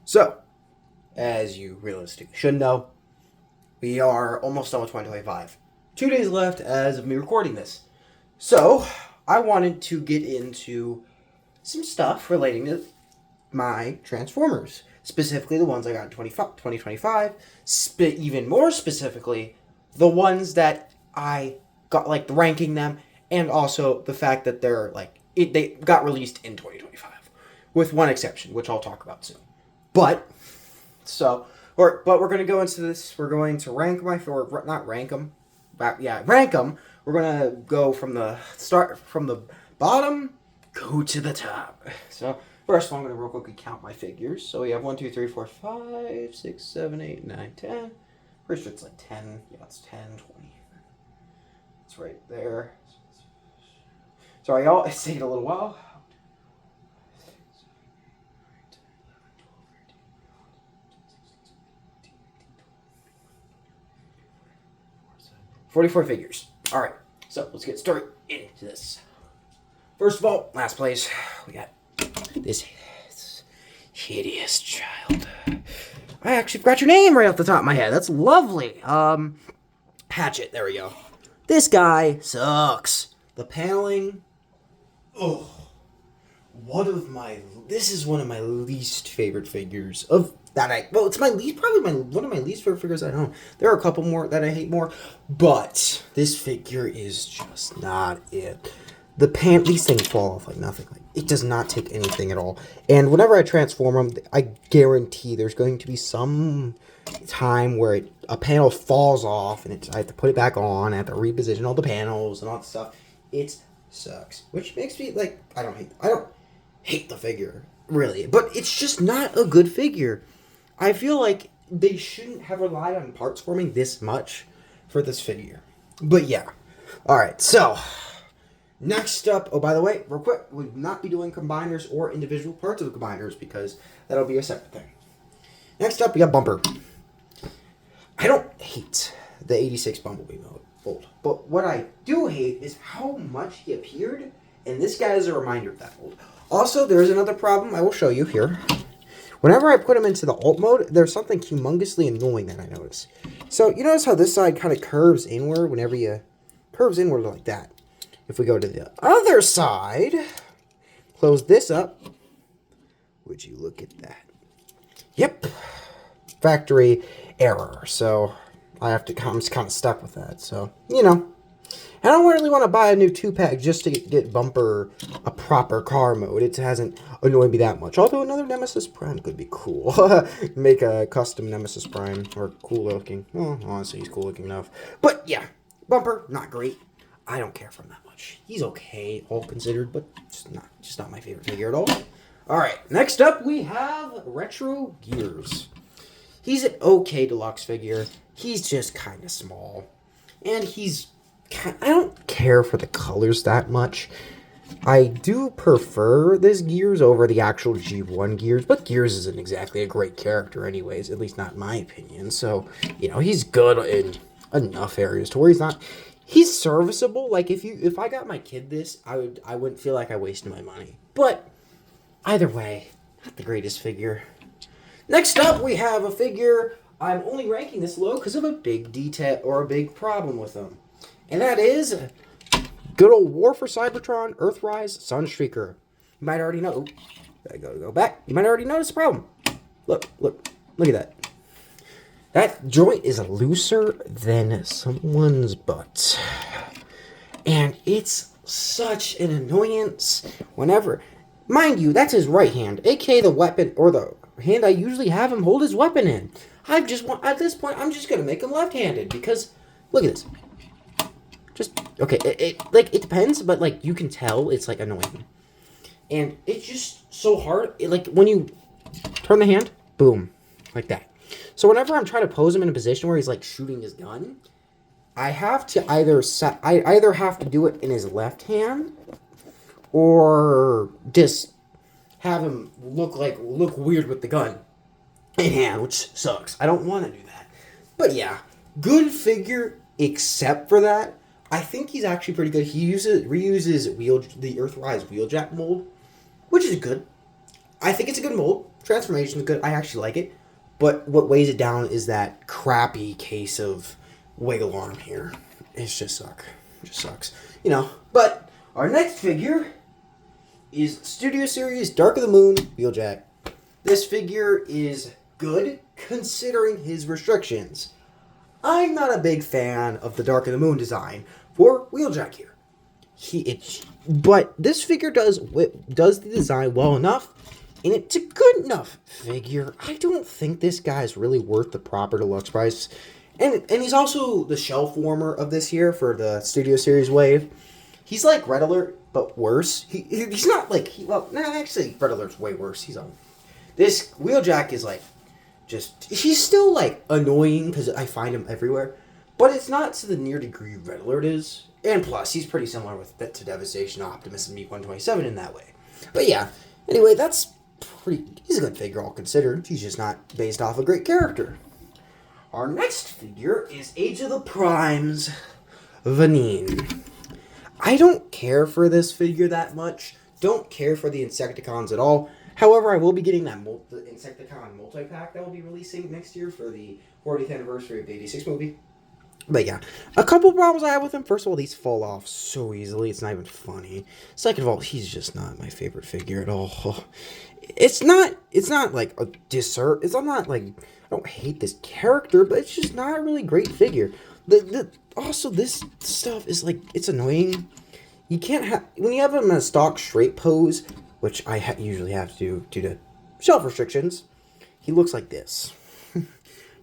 So, as you realistically should know, we are almost done with 2025. 2 days left as of me recording this. So, I wanted to get into some stuff relating to my Transformers. Specifically, the ones I got in 2025. Even more specifically, the ones that I got, like, ranking them, and also the fact that they got released in 2025. With one exception, which I'll talk about soon. But we're going to go into this. We're going to rank or not rank them. Rank them. We're going to go from the bottom, go to the top. So, first of all, I'm going to real quickly count my figures. So, we have 1, 2, 3, 4, 5, 6, 7, 8, 9, 10. Pretty sure it's like 10. Yeah, it's 10, 20. It's right there. Sorry, y'all. It's taking a little while. 44 figures. Alright, so let's get started into this. First of all, last place, we got this hideous child. I actually forgot your name right off the top of my head. That's lovely. Hatchet, there we go. This guy sucks. The paneling, this is one of my least favorite figures of that it's one of my least favorite figures I own. There are a couple more that I hate more, but this figure is just not it. These things fall off like nothing. Like, it does not take anything at all. And whenever I transform them, I guarantee there's going to be some time where a panel falls off, and I have to put it back on. I have to reposition all the panels and all that stuff. It sucks, which makes me like I don't hate the figure really, but it's just not a good figure. I feel like they shouldn't have relied on parts forming this much for this figure. But yeah. Alright, so next up, oh, by the way, real quick, we will not be doing combiners or individual parts of the combiners because that'll be a separate thing. Next up, we got Bumper. I don't hate the 86 Bumblebee mold, but what I do hate is how much he appeared, and this guy is a reminder of that mold. Also, there is another problem I will show you here. Whenever I put him into the alt mode, there's something humongously annoying that I notice. So, you notice how this side kind of curves inward whenever you... curves inward like that. If we go to the other side, close this up. Would you look at that? Yep. Factory error. So, I'm just kind of stuck with that. So, you know. I don't really want to buy a new 2-pack just to get Bumper a proper car mode. It hasn't annoyed me that much. Although another Nemesis Prime could be cool. Make a custom Nemesis Prime. Or cool looking. Well, honestly, he's cool looking enough. But yeah, Bumper, not great. I don't care for him that much. He's okay, all considered, but just not my favorite figure at all. Alright, next up we have Retro Gears. He's an okay deluxe figure. He's just kind of small. And I don't care for the colors that much. I do prefer this Gears over the actual G1 Gears, but Gears isn't exactly a great character anyways, at least not in my opinion. So, you know, he's good in enough areas to where he's serviceable. Like, if I got my kid this, I wouldn't feel like I wasted my money. But either way, not the greatest figure. Next up, we have a figure. I'm only ranking this low because of a big detail or a big problem with him. And that is good old War for Cybertron, Earthrise, Sunstreaker. You might already know. I gotta go back. You might already notice the problem. Look at that. That joint is looser than someone's butt. And it's such an annoyance whenever... Mind you, that's his right hand, aka the weapon, or the hand I usually have him hold his weapon in. At this point, I'm just gonna make him left-handed, because... Look at this. Okay, it depends, but, like, you can tell it's, like, annoying. And it's just so hard. When you turn the hand, boom, like that. So whenever I'm trying to pose him in a position where he's, like, shooting his gun, I have to I either have to do it in his left hand, or just have him look weird with the gun in hand, which sucks. I don't want to do that. But yeah, good figure, except for that. I think he's actually pretty good. He reuses the Earthrise Wheeljack mold, which is good. I think it's a good mold. transformation is good. I actually like it. But what weighs it down is that crappy case of wiggle arm here. It's just suck. It just sucks. You know. But our next figure is Studio Series Dark of the Moon Wheeljack. This figure is good considering his restrictions. I'm not a big fan of the Dark of the Moon design for Wheeljack here. But this figure does the design well enough, and it's a good enough figure. I don't think this guy is really worth the proper deluxe price. And he's also the shelf warmer of this year for the Studio Series wave. He's like Red Alert, but worse. He's not like... actually, Red Alert's way worse. This Wheeljack is like... he's still like annoying because I find him everywhere. But it's not to the near degree Red Alert is. And plus, he's pretty similar to Devastation, Optimus, and Meek-127 in that way. But yeah, anyway, he's a good figure all considered. He's just not based off a great character. Our next figure is Age of the Primes, Vanine. I don't care for this figure that much. Don't care for the Insecticons at all. However, I will be getting that the Insecticon multi-pack that will be releasing next year for the 40th anniversary of the 86 movie. But yeah, a couple problems I have with him. First of all, these fall off so easily. It's not even funny. Second of all, he's just not my favorite figure at all. It's not like a dissert. I'm not like, I don't hate this character, but it's just not a really great figure. Also, this stuff is like, it's annoying. You can't have, when you have him in a stock straight pose, which I usually have to do due to shelf restrictions, he looks like this.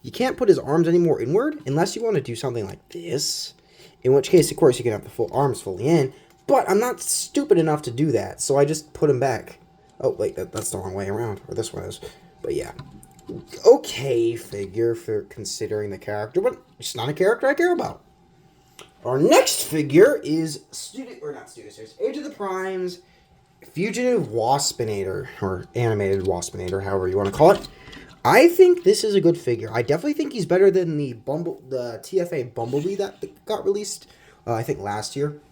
You can't put his arms any more inward unless you want to do something like this. In which case, of course, you can have the full arms fully in. But I'm not stupid enough to do that, so I just put him back. Oh, wait, that's the wrong way around. Or this one is. But yeah. Okay figure for considering the character, but it's not a character I care about. Our next figure is Age of the Primes, Fugitive Waspinator, or Animated Waspinator, however you want to call it. I think this is a good figure. I definitely think he's better than the TFA Bumblebee that got released, I think last year.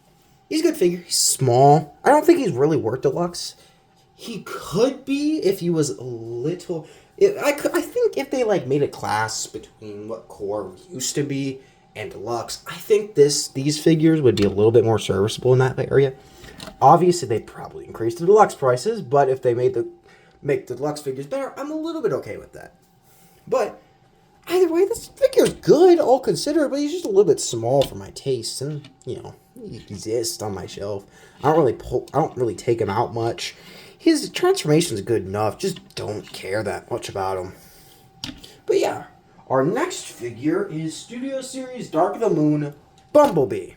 He's a good figure. He's small. I don't think he's really worth deluxe. He could be if he was a little... I think if they like made a class between what core used to be and deluxe, I think these figures would be a little bit more serviceable in that area. Obviously, they'd probably increase the deluxe prices, but if they make the deluxe figures better, I'm a little bit okay with that. But either way, this figure's good, all considered, but he's just a little bit small for my taste, and he exists on my shelf. I don't really take him out much. His transformation's good enough, just don't care that much about him. But yeah, our next figure is Studio Series Dark of the Moon Bumblebee.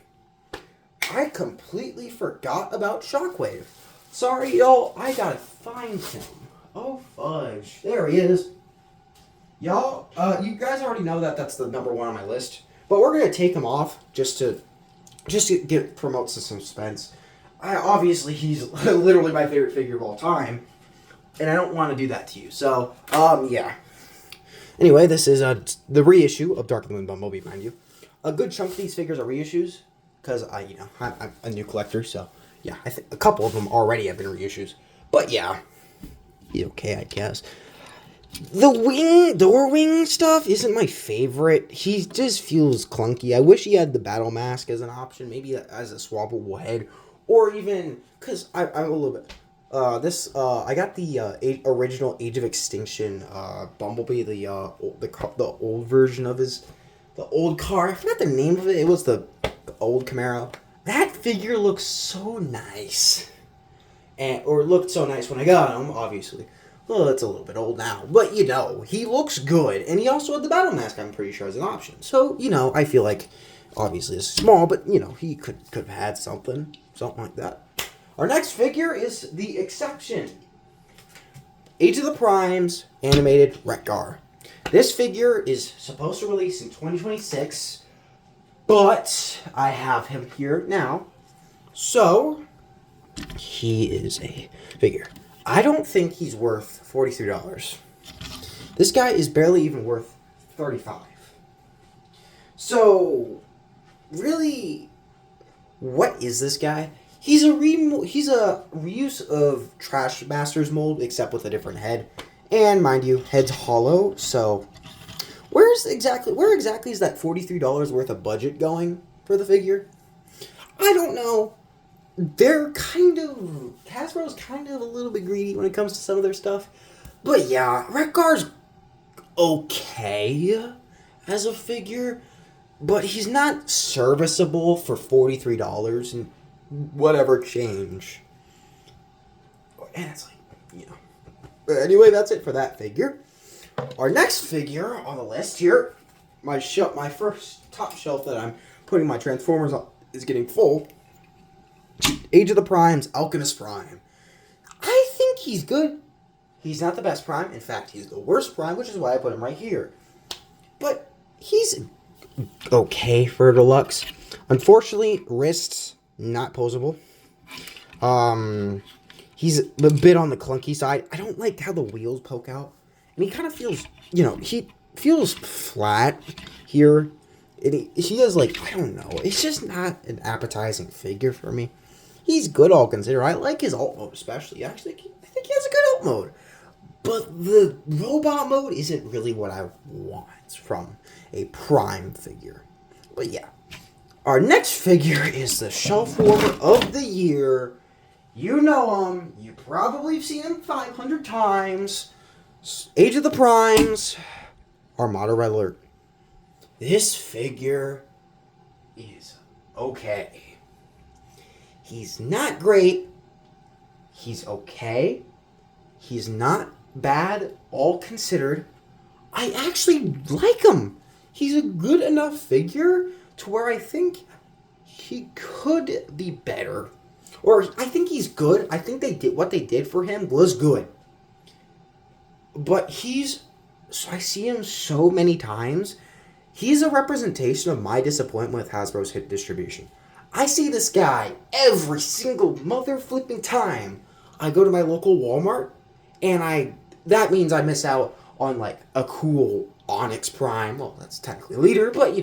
I completely forgot about Shockwave. Sorry, y'all, I gotta find him. Oh, fudge. There he is. Y'all, you guys already know that that's the number one on my list. But we're going to take him off just to promote some suspense. Obviously, he's literally my favorite figure of all time. And I don't want to do that to you. So, yeah. Anyway, this is the reissue of Dark of the Moon Bumblebee, mind you. A good chunk of these figures are reissues. Because, I'm a new collector, so... Yeah, I think a couple of them already have been reissues. But yeah, he's okay, I guess. The door wing stuff isn't my favorite. He just feels clunky. I wish he had the battle mask as an option, maybe as a swappable head, or even because I'm a little bit. I got the original Age of Extinction Bumblebee, the old version of the old car. I forgot the name of it. It was the old Camaro. That figure looks so nice. Or looked so nice when I got him, obviously. Well, it's a little bit old now. But, he looks good. And he also had the battle mask, I'm pretty sure, as an option. So, I feel like, obviously, it's small, but, he could have had something like that. Our next figure is the Exception. Age of the Primes, Animated Wreck-Gar. This figure is supposed to release in 2026. But I have him here now. So, he is a figure. I don't think he's worth $43. This guy is barely even worth $35. So, really, what is this guy? He's a reuse of Trash Masters mold, except with a different head. And mind you, head's hollow, so where exactly is that $43 worth of budget going for the figure? I don't know. Hasbro's kind of a little bit greedy when it comes to some of their stuff. But yeah, Wreck-Gar's okay as a figure, but he's not serviceable for $43 and whatever change. And it's like, you know. But anyway, that's it for that figure. Our next figure on the list here, my first top shelf that I'm putting my Transformers on is getting full. Age of the Primes, Alchemist Prime. I think he's good. He's not the best Prime. In fact, he's the worst Prime, which is why I put him right here. But he's okay for a deluxe. Unfortunately, wrists not posable. He's a bit on the clunky side. I don't like how the wheels poke out. And he kind of feels, he feels flat here. And he has, I don't know. It's just not an appetizing figure for me. He's good, all considered. I like his alt mode especially. Actually, I think he has a good alt mode. But the robot mode isn't really what I want from a Prime figure. But yeah. Our next figure is the shelf warmer of the year. You know him. You probably have seen him 500 times. Age of the Primes. Armada Red Alert. This figure is okay. He's not great. He's okay. He's not bad, all considered. I actually like him. He's a good enough figure to where I think he could be better. Or I think he's good. I think what they did for him was good. But I see him so many times. He's a representation of my disappointment with Hasbro's hit distribution. I see this guy every single mother flipping time I go to my local Walmart, and that means I miss out on a cool Onyx Prime. Well, that's technically Leader, but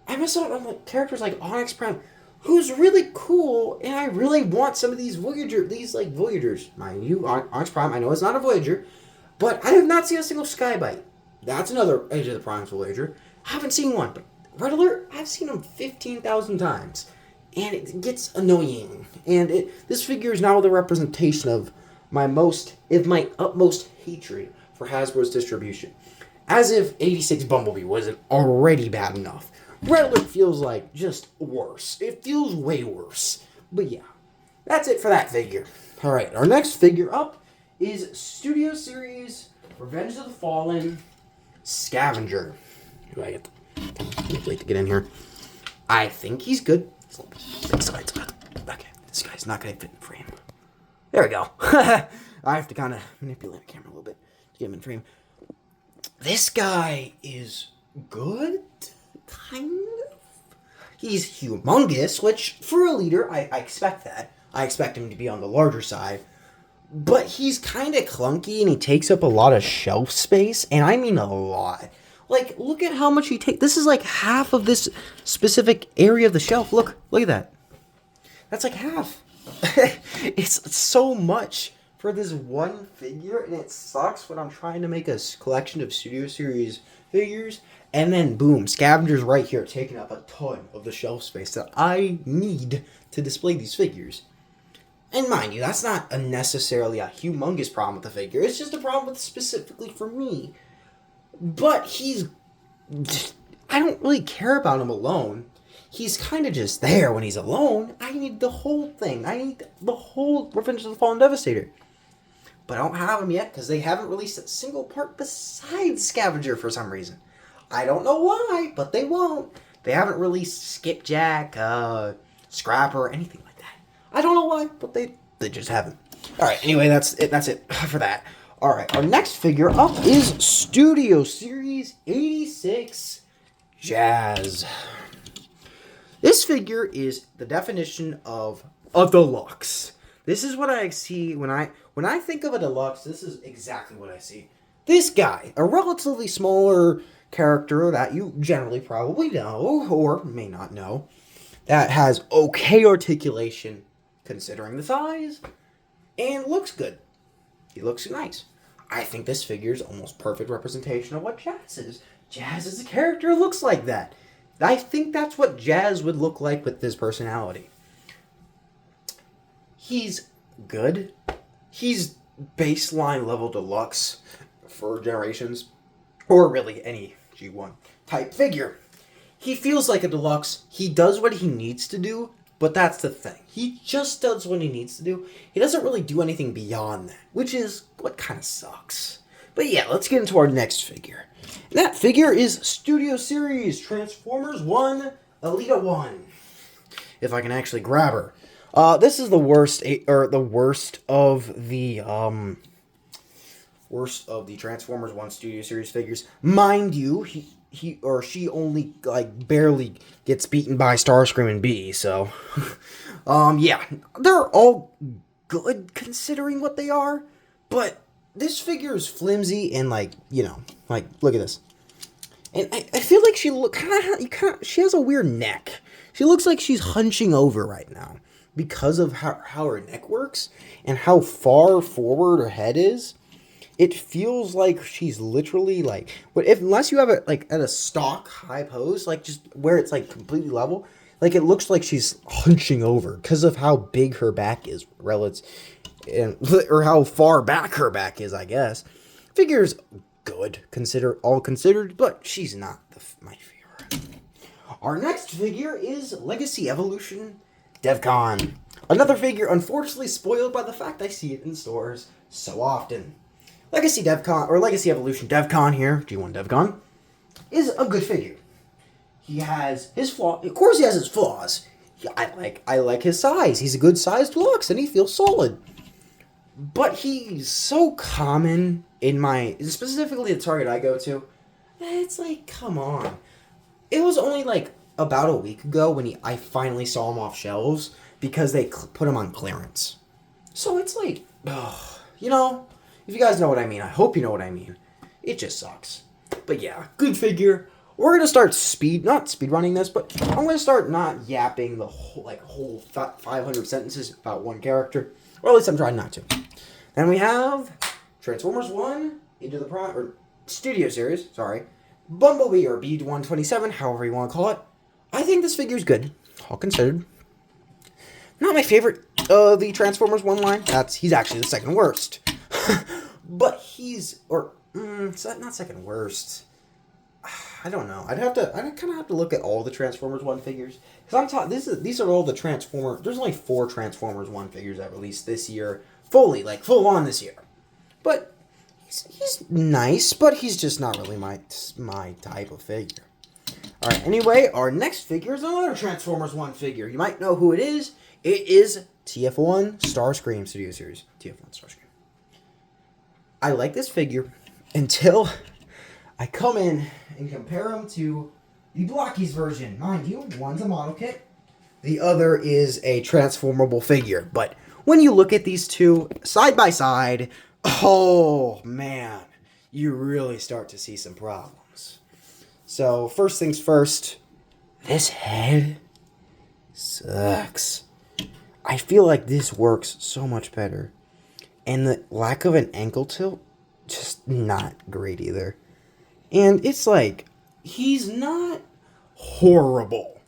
I miss out on characters like Onyx Prime, who's really cool, and I really want some of these Voyagers. Mind you, Onyx Prime, I know it's not a Voyager, but I have not seen a single Skybite. That's another Age of the Prime's Voyager. I haven't seen one, but Red Alert, I've seen him 15,000 times. And it gets annoying. And this figure is now the representation of my utmost hatred for Hasbro's distribution. As if 86 Bumblebee wasn't already bad enough. Red Alert feels like just worse. It feels way worse. But yeah, that's it for that figure. Alright, our next figure up is Studio Series Revenge of the Fallen Scavenger. Do I get wait to get in here? I think he's good. Okay, this guy's not going to fit in frame. There we go. I have to kind of manipulate the camera a little bit to get him in frame. This guy is good, kind of. He's humongous, which for a leader, I expect that. I expect him to be on the larger side. But he's kind of clunky, and he takes up a lot of shelf space, and I mean a lot. Look at how much he takes. This is half of this specific area of the shelf. Look at that. That's half. It's so much for this one figure, and it sucks when I'm trying to make a collection of Studio Series figures, and then boom, Scavenger's right here, taking up a ton of the shelf space that I need to display these figures. And mind you, that's not necessarily a humongous problem with the figure. It's just a problem specifically for me. But I don't really care about him alone. He's kind of just there when he's alone. I need the whole thing. I need the whole Revenge of the Fallen Devastator. But I don't have him yet because they haven't released a single part besides Scavenger for some reason. I don't know why, but they won't. They haven't released Skipjack, Scrapper, anything like that. I don't know why, but they just haven't. Alright, anyway, that's it for that. Alright, our next figure up is Studio Series 86 Jazz. This figure is the definition of a deluxe. This is what I see when I think of a deluxe. This is exactly what I see. This guy, a relatively smaller character that you generally probably know or may not know, that has okay articulation considering the size and looks good. He looks nice. I think this figure is almost perfect representation of what Jazz is. Jazz as a character looks like that. I think that's what Jazz would look like with this personality. He's good. He's baseline level deluxe for Generations, or really any G1 type figure. He feels like a deluxe. He does what he needs to do, but that's the thing. He just does what he needs to do. He doesn't really do anything beyond that, which is what kind of sucks. But yeah, let's get into our next figure. And that figure is Studio Series Transformers 1 Elita 1. If I can actually grab her. This is the worst, or the worst of the Transformers 1 Studio Series figures. Mind you, he or she only like barely gets beaten by Starscream and B, so yeah. They're all good considering what they are, but this figure is flimsy and like look at this. And I feel like she she has a weird neck. She looks like she's hunching over right now because of how her neck works and how far forward her head is. It feels like she's literally like, unless you have it like at a stock high pose, like just where it's like completely level, like it looks like she's hunching over because of how big her back is relative, or how far back her back is, I guess. Figure's good, all considered, but she's not my favorite. Our next figure is Legacy Evolution DevCon. Another figure unfortunately spoiled by the fact I see it in stores so often. Legacy Evolution DevCon here, G1 DevCon, is a good figure. He has his flaws. Of course he has his flaws. I like his size. He's a good sized deluxe and he feels solid. But he's so common specifically the Target I go to. It's like, come on. It was only like about a week ago when I finally saw him off shelves because they put him on clearance. So it's like, if you guys know what I mean, I hope you know what I mean. It just sucks. But yeah, good figure. We're gonna start not speed running this, but I'm gonna start not yapping the whole 500 sentences about one character, or at least I'm trying not to. Then we have Transformers 1 Studio Series, Bumblebee or B127, however you want to call it. I think this figure is good, all considered. Not my favorite of the Transformers 1 line. He's actually the second worst. But not second worst. I don't know. I kind of have to look at all the Transformers 1 figures because these are all the Transformers. There's only 4 Transformers 1 figures that released this year, full on this year. But he's nice, but he's just not really my type of figure. All right. Anyway, our next figure is another Transformers 1 figure. You might know who it is. It is TF1 Starscream Studio Series. TF1 Starscream. I like this figure until I come in and compare him to the Blockies version. Mind you, one's a model kit, the other is a transformable figure. But when you look at these two side by side, oh man, you really start to see some problems. So first things first, this head sucks. I feel like this works so much better. And the lack of an ankle tilt, just not great either. And it's like, he's not horrible.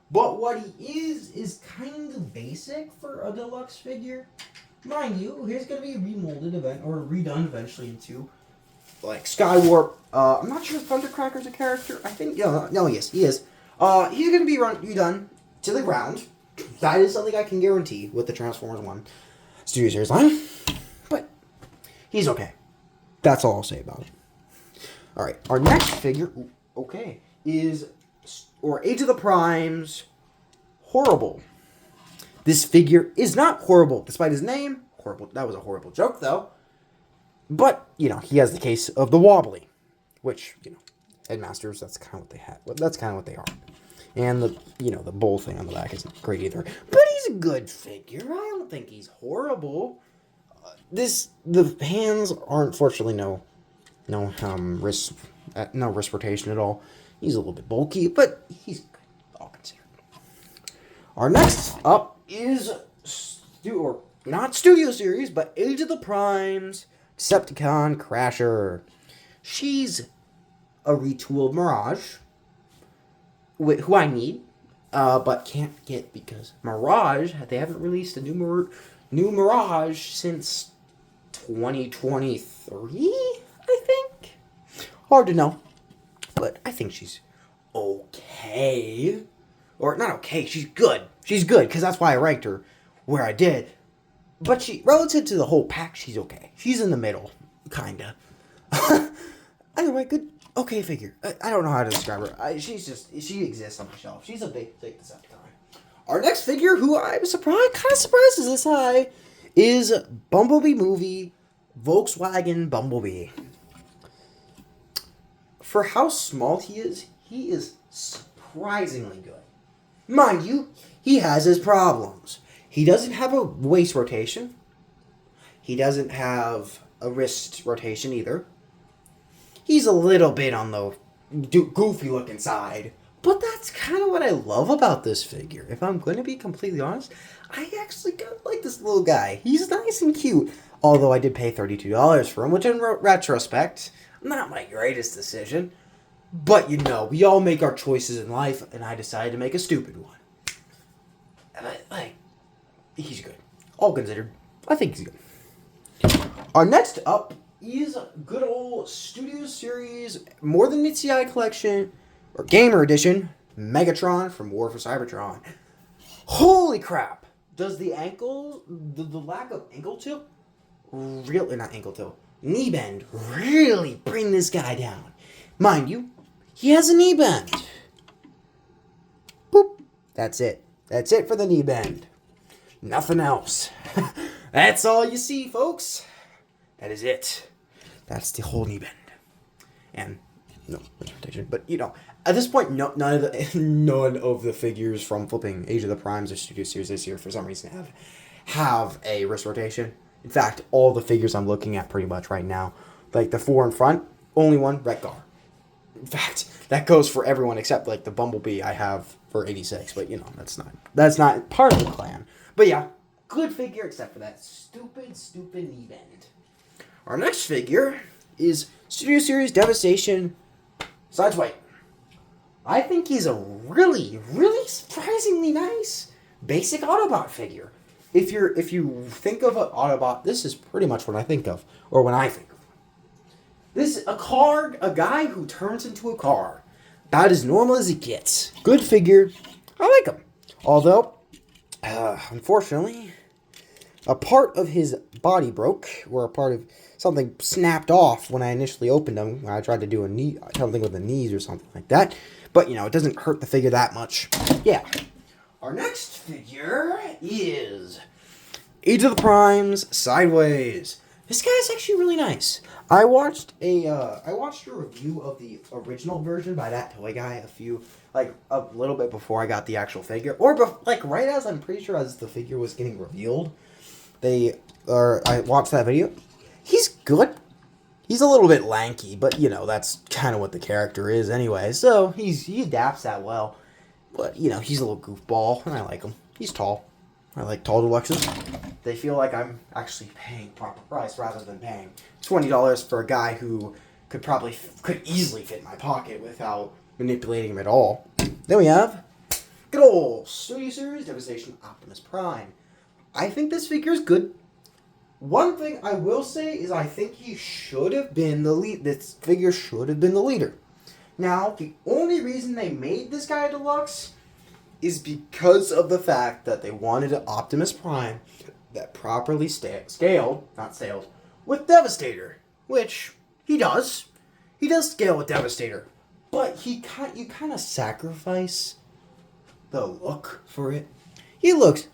But what he is kind of basic for a deluxe figure. Mind you, he's going to be redone eventually into, like, Skywarp. I'm not sure if Thundercracker's a character. I think, no, yes, he is. He's going to be redone to the ground. That is something I can guarantee with the Transformers 1 Studio Series line. But he's okay. That's all I'll say about it. Alright, our next figure, is Age of the Primes Horrible. This figure is not horrible, despite his name. Horrible. That was a horrible joke, though. But, he has the case of the wobbly, which, Headmasters, that's kind of what they have. That's kind of what they are. And the bull thing on the back isn't great either. But he's a good figure. I don't think he's horrible. The hands are unfortunately no wrist rotation at all. He's a little bit bulky, but he's good, all considered. Our next up is not Studio Series, but Age of the Primes Decepticon Crasher. She's a retooled Mirage, who I need, but can't get because Mirage, they haven't released a new Mirage since 2023, I think? Hard to know, but I think she's okay. Or not okay, she's good. She's good, because that's why I ranked her where I did. But relative to the whole pack, she's okay. She's in the middle, kinda. Anyway, good, okay figure. I don't know how to describe her. She exists on my shelf. She's a big Decepticon. Our next figure, who I'm kind of surprised is this high, is Bumblebee movie Volkswagen Bumblebee. For how small he is surprisingly good. Mind you, he has his problems. He doesn't have a waist rotation. He doesn't have a wrist rotation either. He's a little bit on the goofy looking side. But that's kind of what I love about this figure. If I'm going to be completely honest, I actually kind of like this little guy. He's nice and cute. Although I did pay $32 for him, which in retrospect, not my greatest decision. But you know, we all make our choices in life, and I decided to make a stupid one. Like, he's good. All considered, I think he's good. Our next up is good old Studio Series More Than Meets the Eye Collection, or Gamer Edition, Megatron from War for Cybertron. Holy crap! Does the lack of ankle tilt, knee bend, really bring this guy down? Mind you, he has a knee bend. Boop. That's it. That's it for the knee bend. Nothing else. That's all you see, folks. That is it. That's the whole knee bend. And no rotation. But you know, at this point, none of the figures from flipping Age of the Primes or Studio Series this year, for some reason, have a wrist rotation. In fact, all the figures I'm looking at pretty much right now, like the 4 in front, only one, Retgar. In fact, that goes for everyone except like the Bumblebee I have for 86. But you know, that's not part of the clan. But yeah, good figure except for that stupid knee bend. Our next figure is Studio Series Devastation Sideswipe. I think he's a really surprisingly nice basic Autobot figure. If you think of an Autobot, this is pretty much what I think of, or when I think of. This is a guy who turns into a car. About as normal as it gets. Good figure. I like him. Although, unfortunately, a part of his body broke, or a part of something snapped off when I initially opened him. When I tried to do something with the knees or something like that. But, you know, it doesn't hurt the figure that much. Yeah. Our next figure is Age of the Primes Sideways. This guy's actually really nice. I watched a review of the original version by that toy guy a little bit before I got the actual figure, right as I'm pretty sure as the figure was getting revealed. I watched that video. He's good. He's a little bit lanky, but you know that's kind of what the character is anyway. So he adapts that well. But you know he's a little goofball, and I like him. He's tall. I like tall deluxes. They feel like I'm actually paying proper price rather than paying $20 for a guy who could easily fit in my pocket without manipulating him at all. Then we have good old Studio Series Devastation Optimus Prime. I think this figure is good. One thing I will say is I think he should have been the lead. This figure should have been the leader. Now, the only reason they made this guy a deluxe is because of the fact that they wanted an Optimus Prime that properly scaled with Devastator, which he does. He does scale with Devastator, but you kind of sacrifice the look for it. He looks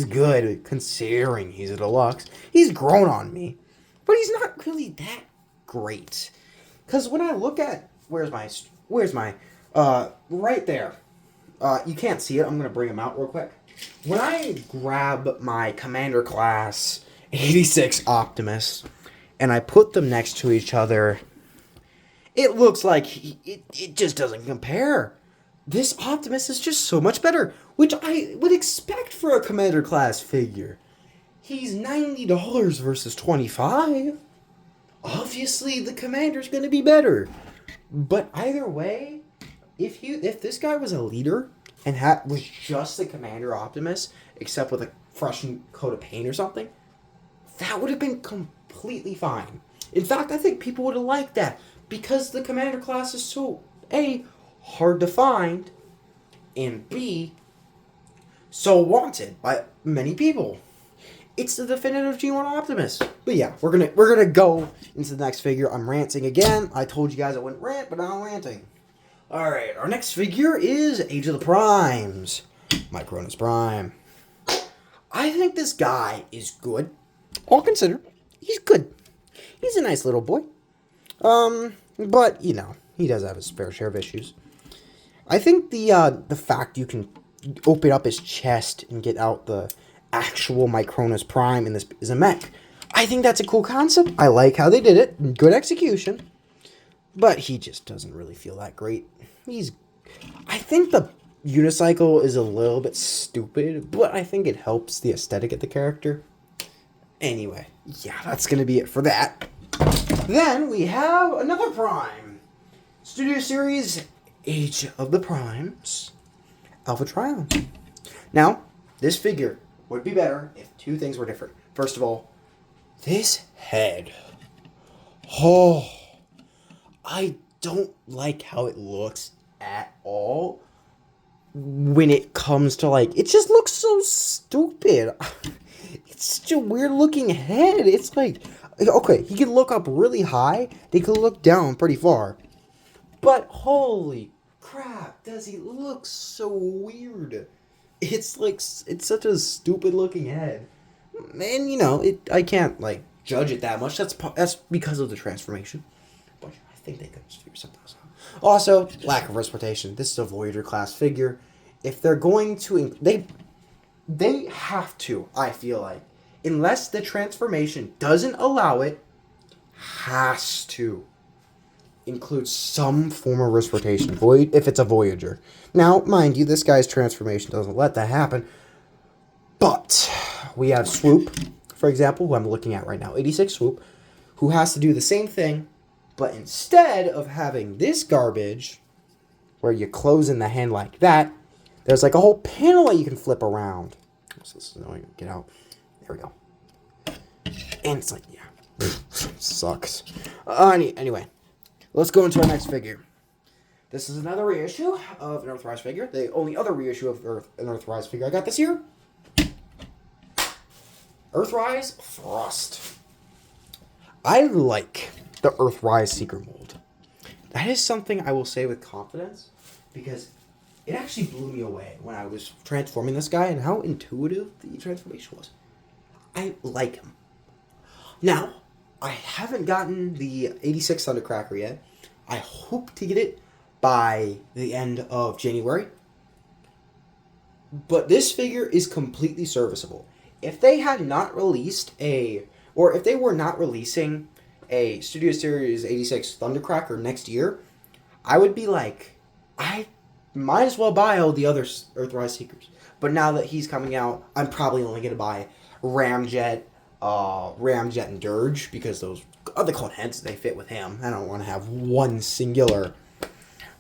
good considering he's a deluxe. He's grown on me, but he's not really that great. Cause when I look at where's my right there. You can't see it. I'm gonna bring him out real quick. When I grab my Commander Class 86 Optimus and I put them next to each other, it looks like it just doesn't compare. This Optimus is just so much better, which I would expect for a Commander Class figure. He's $90 versus $25. obviously the commander's going to be better. But either way, if this guy was a leader and was just the Commander Optimus, except with a fresh coat of paint or something, that would have been completely fine. In fact, I think people would have liked that because the Commander class is so A, hard to find, and B, so wanted by many people. It's the definitive G1 Optimus. But yeah, we're gonna go into the next figure. I'm ranting again. I told you guys I wouldn't rant, but now I'm ranting. Alright, our next figure is Age of the Primes. Micronus Prime. I think this guy is good. All considered, he's good. He's a nice little boy. But, you know, he does have his fair share of issues. I think the fact you can open up his chest and get out the actual Micronus Prime in this is a mech. I think that's a cool concept. I like how they did it. Good execution. But he just doesn't really feel that great. I think the unicycle is a little bit stupid, but I think it helps the aesthetic of the character. Anyway, yeah, that's going to be it for that. Then we have another Prime. Studio Series Age of the Primes. Alpha Trion. Now, this figure would be better if two things were different. First of all, this head. Oh, I don't like how it looks at all when it comes to, like, it just looks so stupid. It's such a weird looking head. It's like, okay, he can look up really high, he can look down pretty far. But holy crap, does he look so weird. It's like, it's such a stupid looking head. And, you know, I can't, like, judge it that much. That's because of the transformation. But I think they could just figure something else out. Also, lack of wrist rotation. This is a Voyager class figure. If they're going to, they have to, I feel like, unless the transformation doesn't allow it, has to include some form of wrist rotation, if it's a Voyager. Now, mind you, this guy's transformation doesn't let that happen. But we have Swoop, for example, who I'm looking at right now, 86 Swoop, who has to do the same thing, but instead of having this garbage, where you close in the hand like that, there's like a whole panel that you can flip around. So this is annoying. Get out. There we go. And it's like, yeah. Sucks. Anyway, let's go into our next figure. This is another reissue of an Earthrise figure. The only other reissue of an Earthrise figure I got this year. Earthrise Frost. I like the Earthrise Seeker mold. That is something I will say with confidence, because it actually blew me away when I was transforming this guy and how intuitive the transformation was. I like him. Now, I haven't gotten the 86 Thundercracker yet. I hope to get it by the end of January. But this figure is completely serviceable. If they had not released if they were not releasing a Studio Series 86 Thundercracker next year, I would be like, I might as well buy all the other Earthrise Seekers. But now that he's coming out, I'm probably only going to buy Ramjet and Dirge, because those are the clone heads, they fit with him. I don't want to have one singular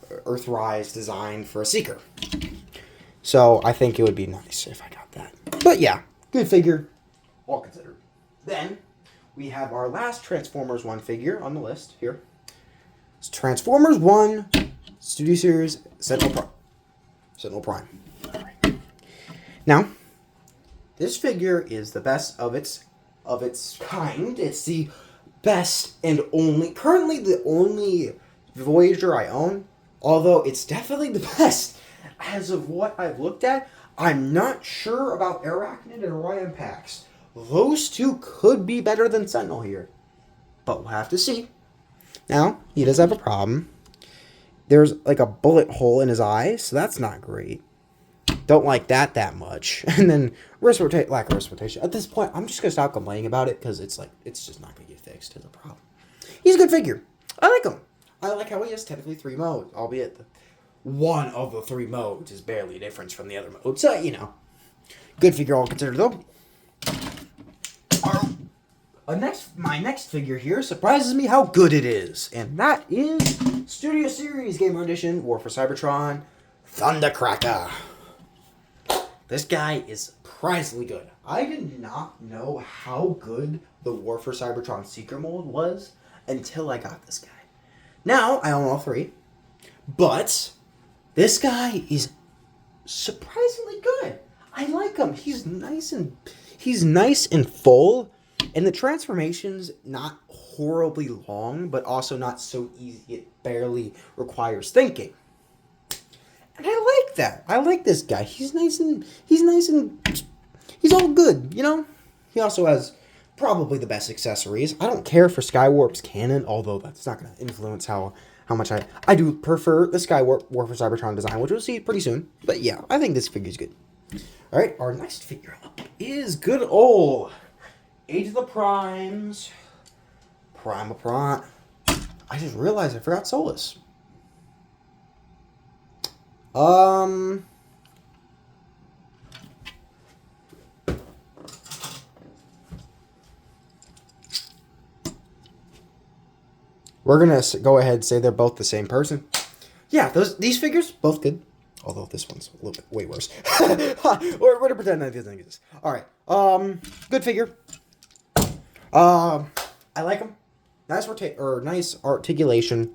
Earthrise design for a Seeker. So I think it would be nice if I got that. But yeah, good figure, all considered. Then we have our last Transformers 1 figure on the list here. It's Transformers 1 Studio Series Sentinel Prime. Now, this figure is the best of its kind. It's the best and currently the only Voyager I own, although it's definitely the best as of what I've looked at. I'm not sure about Arachnid and Orion Pax. Those two could be better than Sentinel here, but we'll have to see. Now, he does have a problem. There's like a bullet hole in his eye, so that's not great. Don't like that much. And then lack of wrist rotation. At this point, I'm just gonna stop complaining about it, because it's just not gonna get fixed as a problem. He's a good figure. I like him. I like how he has technically 3 modes, albeit one of the 3 modes is barely a difference from the other modes. So, you know, good figure all considered though. My next figure here surprises me how good it is, and that is Studio Series Gamer Edition War for Cybertron Thundercracker. This guy is surprisingly good. I did not know how good the War for Cybertron Secret Mold was until I got this guy. Now, I own all three, but this guy is surprisingly good. I like him. He's nice and full, and the transformation's not horribly long, but also not so easy it barely requires thinking. And I like that. I like this guy. He's all good, you know? He also has probably the best accessories. I don't care for Skywarp's cannon, although that's not going to influence how much I do prefer the Skywarp War for Cybertron design, which we'll see pretty soon. But yeah, I think this figure's good. All right, our next figure up is good old Age of the Primes. Prime. I just realized I forgot Solus. We're gonna go ahead and say they're both the same person. Yeah, these figures both good. Although this one's a little bit way worse. We're gonna pretend that doesn't exist. All right. Good figure. I like him. Nice articulation.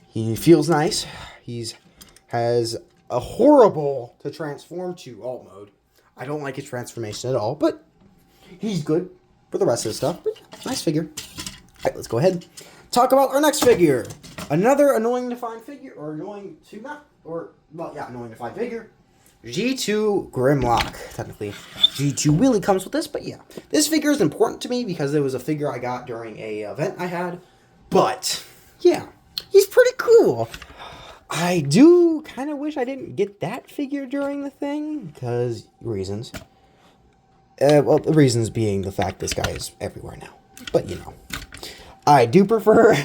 He feels nice. Has a horrible to transform to alt mode. I don't like his transformation at all, but he's good for the rest of the stuff. But yeah, nice figure. All right, let's go ahead. Talk about our next figure. Another annoying to find figure, or annoying to find figure. G2 Grimlock. Technically, G2 really comes with this, but yeah. This figure is important to me because it was a figure I got during a event I had. But, yeah, he's pretty cool. I do kind of wish I didn't get that figure during the thing, because reasons. Well, the reasons being the fact this guy is everywhere now. But, you know. I do prefer,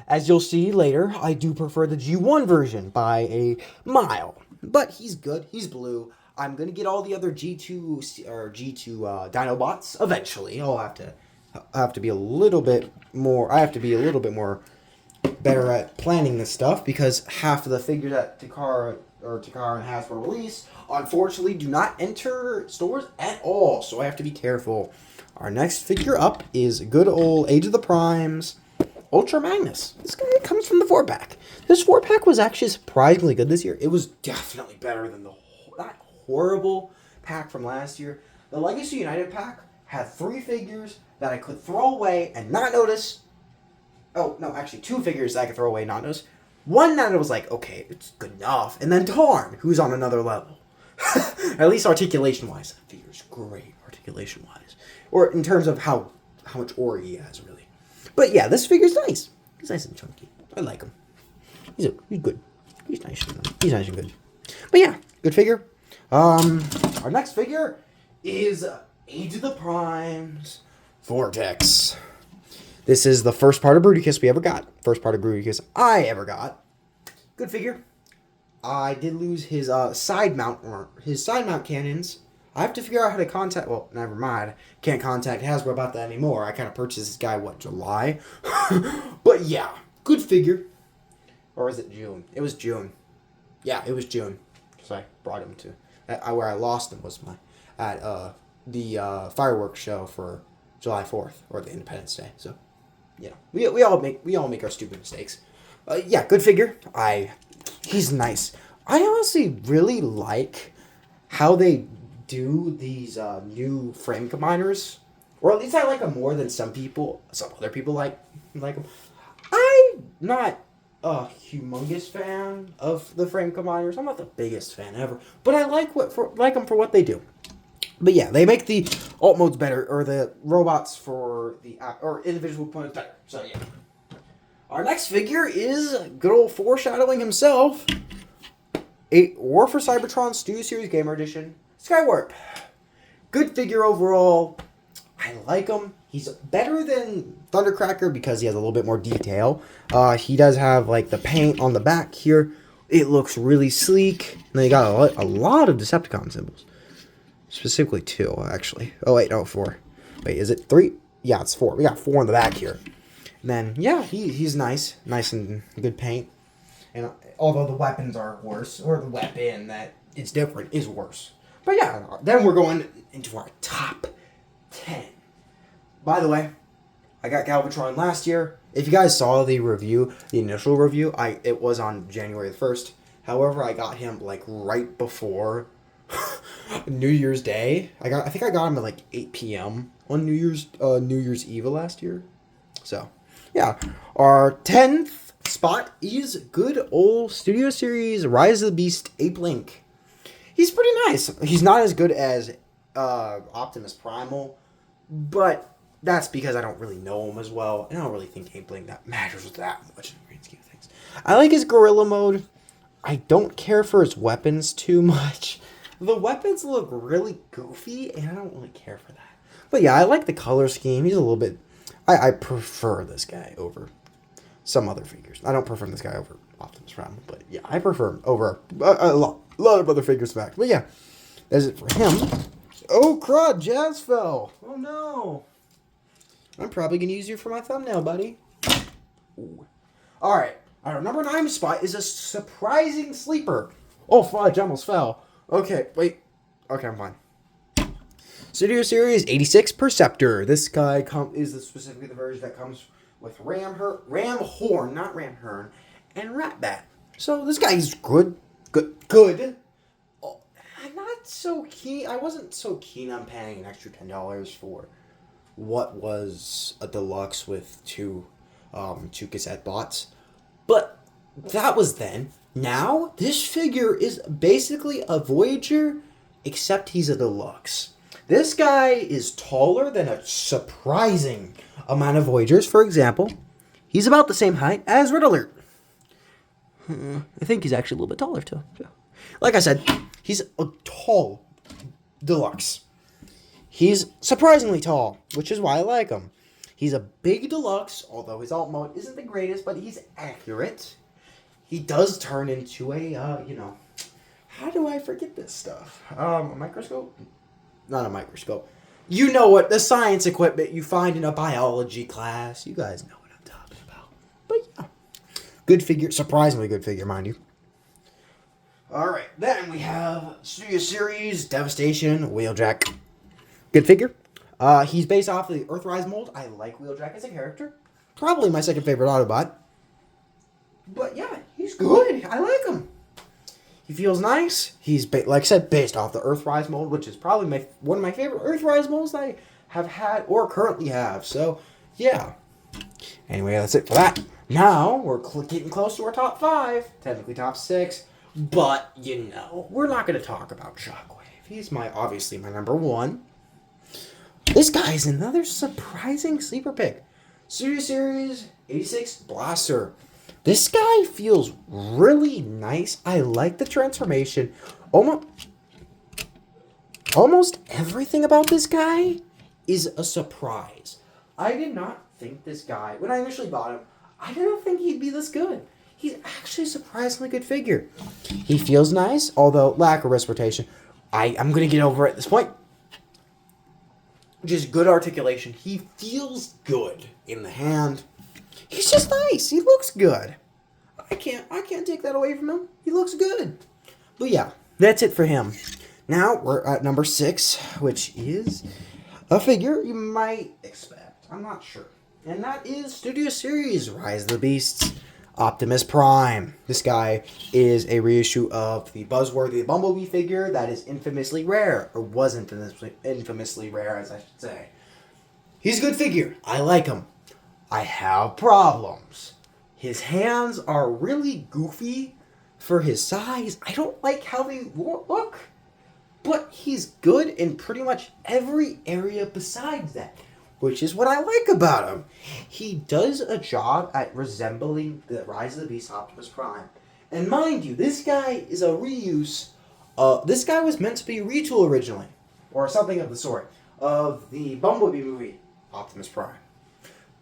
as you'll see later, I do prefer the G1 version by a mile. But he's good. He's blue. I'm going to get all the other G2 Dinobots eventually. I have to be a little bit more better at planning this stuff, because half of the figures that Takara and Hasbro release unfortunately do not enter stores at all, so I have to be careful. Our next figure up is good old Age of the Primes Ultra Magnus. This guy comes from the 4-pack. This 4-pack was actually surprisingly good this year. It was definitely better than that horrible pack from last year. The Legacy United pack had 3 figures that I could throw away and not notice. Oh, no, actually 2 figures that I could throw away and not notice. One that I was like, okay, it's good enough. And then Tarn, who's on another level. At least articulation-wise. That figure's great articulation-wise. Or in terms of how much aura he has, really. But yeah, this figure's nice. He's nice and chunky. I like him. He's good. He's nice and good. But yeah, good figure. Our next figure is Age of the Primes Vortex. This is the first part of Bruticus we ever got. First part of Bruticus I ever got. Good figure. I did lose his side mount cannons. I have to figure out how to contact... Well, never mind. Can't contact Hasbro about that anymore. I kind of purchased this guy, July? But yeah, good figure. Or is it June? It was June. Yeah, it was June. Because I brought him to... where I lost him was at the fireworks show for July 4th. Or the Independence Day. So, you know, we all make our stupid mistakes. Yeah, good figure. He's nice. I honestly really like how they do these new frame combiners, or at least I like them more than some other people like them. I'm not a humongous fan of the frame combiners. I'm not the biggest fan ever, but I like them for what they do. But yeah, they make the alt modes better, or the robots for the or individual components better. So yeah. Our next figure is good old foreshadowing himself. A War for Cybertron Studio Series Gamer Edition Skywarp. Good figure overall. I like him. He's better than Thundercracker because he has a little bit more detail. He does have like the paint on the back here. It looks really sleek. And then you got a lot of Decepticon symbols. Specifically 2, actually. Oh, wait, no, 4. Wait, is it 3? Yeah, it's 4. We got 4 in the back here. And then, yeah, he's nice. Nice and good paint. And although the weapons are worse, or the weapon that is different is worse. But yeah, then we're going into our top 10. By the way, I got Galvatron last year. If you guys saw the review, the initial review, it was on January the 1st. However, I got him like right before New Year's Day. I think I got him at like 8 p.m. on New Year's Eve last year. So, yeah. Our 10th spot is good old Studio Series Rise of the Beast Ape Link. He's pretty nice. He's not as good as Optimus Primal, but that's because I don't really know him as well, and I don't really think Ape Link that matters that much in the grand scheme of things. I like his gorilla mode. I don't care for his weapons too much. The weapons look really goofy, and I don't really care for that. But yeah, I like the color scheme. He's a little bit... I prefer this guy over some other figures. I don't prefer this guy over Optimus Prime, but yeah, I prefer him over a lot of other figures back. But yeah, that's it for him. Oh, crud, Jazz fell. Oh, no. I'm probably going to use you for my thumbnail, buddy. Ooh. All right. Our number 9 spot is a surprising sleeper. Oh, fudge, I almost fell. Okay, wait. Okay, I'm fine. Studio Series 86 Perceptor. This guy is specifically the version that comes with Ram Horn, not Ram Hearn, and Ratbat. So this guy's good. Oh, I'm not so keen. I wasn't so keen on paying an extra $10 for what was a deluxe with two cassette bots. But that was then. Now, this figure is basically a Voyager, except he's a deluxe. This guy is taller than a surprising amount of Voyagers. For example, he's about the same height as Red Alert. I think he's actually a little bit taller, too. Like I said, he's a tall deluxe. He's surprisingly tall, which is why I like him. He's a big deluxe, although his alt mode isn't the greatest, but he's accurate. He does turn into a, how do I forget this stuff? A microscope? Not a microscope. You know what, the science equipment you find in a biology class. You guys know what I'm talking about. But yeah, good figure, surprisingly good figure, mind you. Alright, then we have Studio Series Devastation Wheeljack. Good figure. He's based off of the Earthrise mold. I like Wheeljack as a character. Probably my second favorite Autobot. But yeah, he's good. I like him. He feels nice. He's, like I said, based off the Earthrise mold, which is probably one of my favorite Earthrise molds I have had or currently have. So, yeah. Anyway, that's it for that. Now, we're getting close to our top 5. Technically top 6. But, we're not going to talk about Shockwave. He's obviously my number 1. This guy's another surprising sleeper pick. Studio Series 86 Blaster. This guy feels really nice. I like the transformation. Almost everything about this guy is a surprise. I did not think this guy, when I initially bought him, I didn't think he'd be this good. He's actually a surprisingly good figure. He feels nice, although lack of wrist rotation. I'm going to get over it at this point. Just good articulation. He feels good in the hand. He's just nice. He looks good. I can't take that away from him. He looks good. But yeah, that's it for him. Now we're at number 6, which is a figure you might expect. I'm not sure. And that is Studio Series Rise of the Beasts Optimus Prime. This guy is a reissue of the Buzzworthy Bumblebee figure that is infamously rare. Or was infamously rare, as I should say. He's a good figure. I like him. I have problems. His hands are really goofy for his size. I don't like how they look. But he's good in pretty much every area besides that, which is what I like about him. He does a job at resembling the Rise of the Beast Optimus Prime. And mind you, this guy is a reuse. This guy was meant to be a retool originally, or something of the sort, of the Bumblebee movie, Optimus Prime.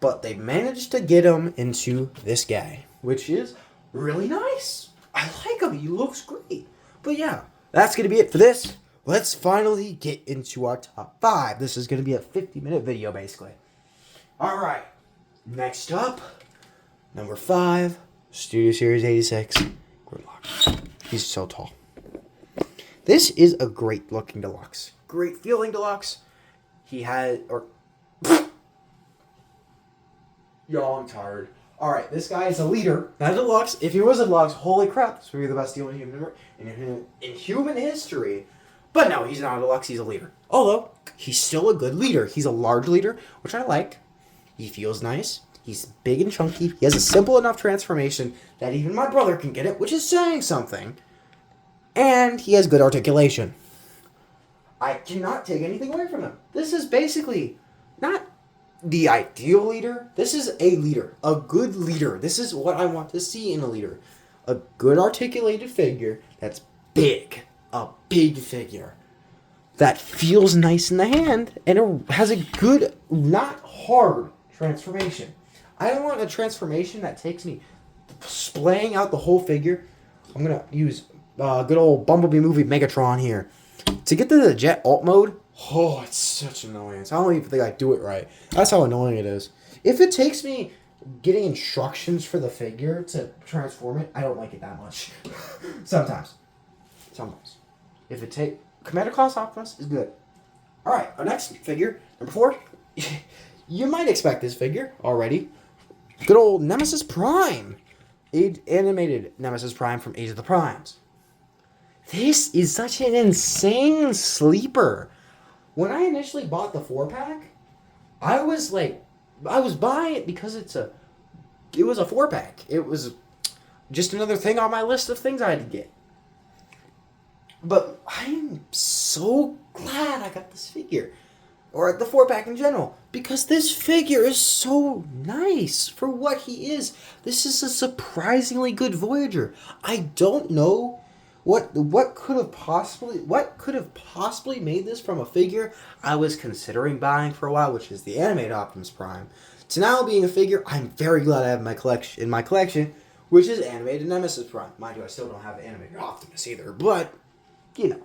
But they managed to get him into this guy, which is really nice. I like him. He looks great. But yeah, that's going to be it for this. Let's finally get into our top 5. This is going to be a 50-minute video, basically. All right. Next up, number 5, Studio Series 86, Gridlock. He's so tall. This is a great looking deluxe. Great feeling deluxe. He had, or, y'all, I'm tired. All right, this guy is a leader, not a deluxe. If he was a deluxe, holy crap, this would be the best deal in human history. But no, he's not a deluxe, he's a leader. Although, he's still a good leader. He's a large leader, which I like. He feels nice. He's big and chunky. He has a simple enough transformation that even my brother can get it, which is saying something. And he has good articulation. I cannot take anything away from him. This is basically not the ideal leader. This is a leader. A good leader. This is what I want to see in a leader. A good articulated figure that's big. A big figure that feels nice in the hand and it has a good, not hard transformation. I don't want a transformation that takes me splaying out the whole figure. I'm going to use good old Bumblebee movie Megatron here. To get to the jet alt mode, oh, it's such an annoyance. I don't even think I do it right. That's how annoying it is. If it takes me getting instructions for the figure to transform it, I don't like it that much. Sometimes. If it take Commander Class Optimus is good. Alright, our next figure, number 4. You might expect this figure already. Good old Nemesis Prime. Animated Nemesis Prime from Age of the Primes. This is such an insane sleeper. When I initially bought the 4-pack, I was buying it because it was a 4-pack. It was just another thing on my list of things I had to get. But I'm so glad I got this figure. Or the 4-pack in general. Because this figure is so nice for what he is. This is a surprisingly good Voyager. I don't know what could have possibly made this from a figure I was considering buying for a while, which is the animated Optimus Prime, to now being a figure I'm very glad I have in my collection, which is animated Nemesis Prime. Mind you, I still don't have animated Optimus either, but I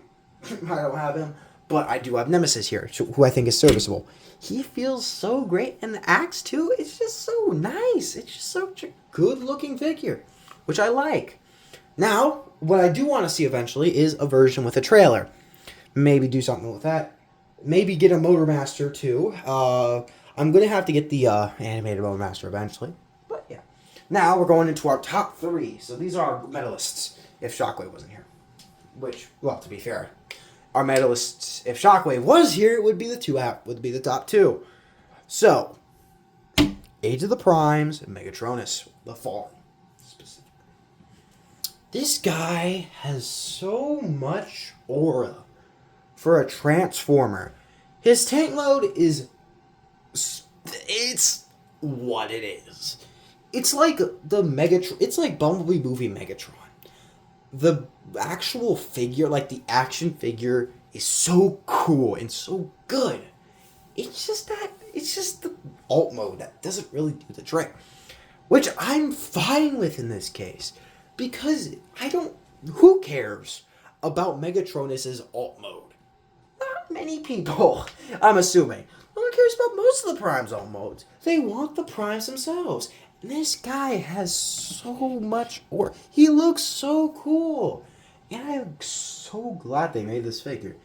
don't have him. But I do have Nemesis here, who I think is serviceable. He feels so great, and the axe too. It's just so nice. It's just such a good-looking figure, which I like. Now, what I do want to see eventually is a version with a trailer. Maybe do something with that. Maybe get a Motormaster too. I'm going to have to get the animated Motormaster eventually. But yeah. Now we're going into our top 3. So these are our medalists, if Shockwave wasn't here. Which, well, to be fair, our medalists, if Shockwave was here, it would be the top 2. So, Age of the Primes, and Megatronus, the Fallen. This guy has so much aura for a Transformer. His tank load it's what it is. It's like it's like Bumblebee movie Megatron. The actual figure, like the action figure, is so cool and so good. It's just the alt mode that doesn't really do the trick. Which I'm fine with in this case. Because who cares about Megatronus' alt mode? Not many people, I'm assuming. No one cares about most of the Prime's alt modes. They want the Primes themselves. And this guy has so much aura. He looks so cool. And I'm so glad they made this figure.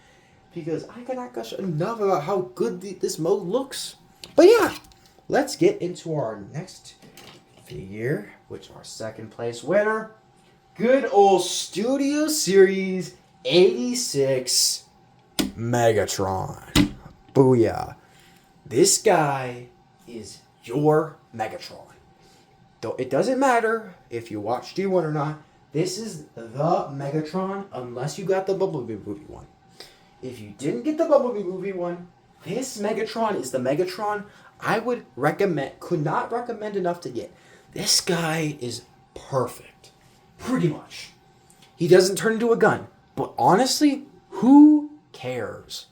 Because I cannot gush enough about how good this mode looks. But yeah, let's get into our next figure, which our second place winner. Good old Studio Series 86 Megatron. Booyah. This guy is your Megatron. Though it doesn't matter if you watch G1 or not, this is the Megatron unless you got the Bumblebee movie one. If you didn't get the Bumblebee movie one, this Megatron is the Megatron I could not recommend enough to get. This guy is perfect. Pretty much. He doesn't turn into a gun. But honestly, who cares?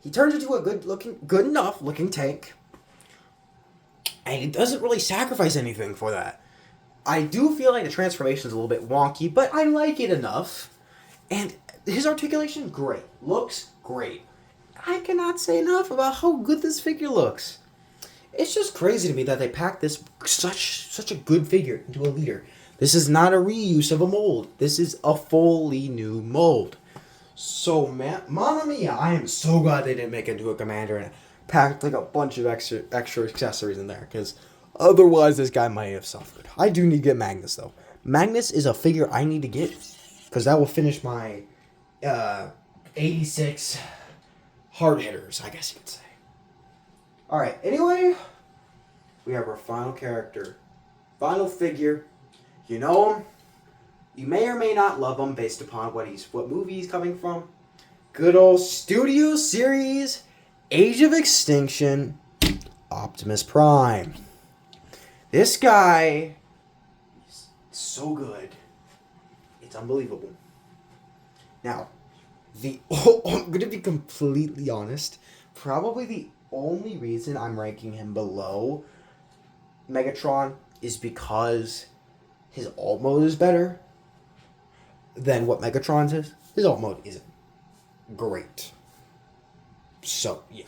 He turns into a good enough looking tank. And it doesn't really sacrifice anything for that. I do feel like the transformation is a little bit wonky, but I like it enough. And his articulation, great. Looks great. I cannot say enough about how good this figure looks. It's just crazy to me that they packed this such a good figure into a leader. This is not a reuse of a mold. This is a fully new mold. So, man, Mamma Mia, I am so glad they didn't make it into a commander and packed like a bunch of extra accessories in there, because otherwise this guy might have suffered. I do need to get Magnus, though. Magnus is a figure I need to get, because that will finish my 86 hard hitters, I guess you could say. Alright, anyway, we have our final character. Final figure. You know him. You may or may not love him based upon what movie he's coming from. Good old Studio Series, Age of Extinction, Optimus Prime. This guy is so good. It's unbelievable. Now, I'm going to be completely honest. Probably the only reason I'm ranking him below Megatron is because his alt mode is better than what Megatron's is. His alt mode isn't great. So, yeah.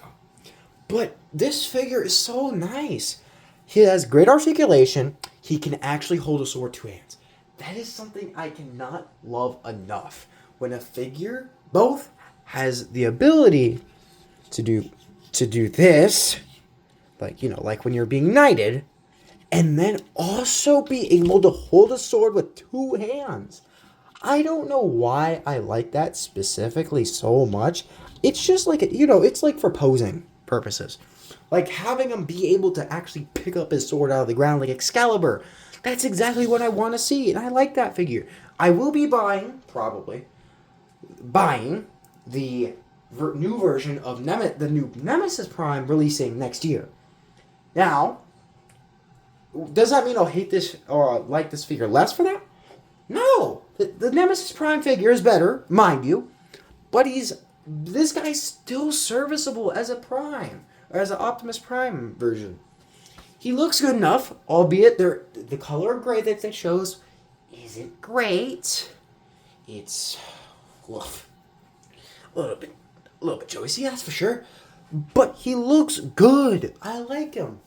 But this figure is so nice. He has great articulation. He can actually hold a sword two hands. That is something I cannot love enough. When a figure both has the ability to do this, like when you're being knighted, and then also be able to hold a sword with two hands. I don't know why I like that specifically so much. It's just like, it's like for posing purposes. Like having him be able to actually pick up his sword out of the ground like Excalibur. That's exactly what I want to see, and I like that figure. I will be probably buying the new version of the new Nemesis Prime releasing next year. Now, does that mean I'll hate this or like this figure less for that? No! The Nemesis Prime figure is better, mind you, but this guy's still serviceable as a Prime, or as an Optimus Prime version. He looks good enough, albeit the color of gray that they shows isn't great. It's a little bit choicy, that's for sure. But he looks good. I like him.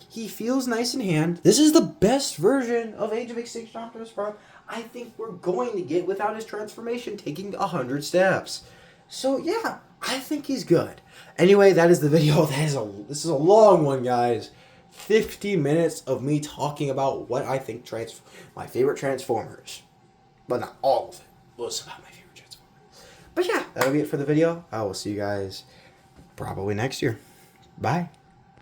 He feels nice in hand. This is the best version of Age of Extinction Optimus Prime I think we're going to get without his transformation taking 100 steps. So yeah, I think he's good. Anyway, that is the video. This is a long one, guys. 50 minutes of me talking about what I think my favorite Transformers. But not all of it was about my favorite Transformers. But yeah, that'll be it for the video. I will see you guys probably next year. Bye.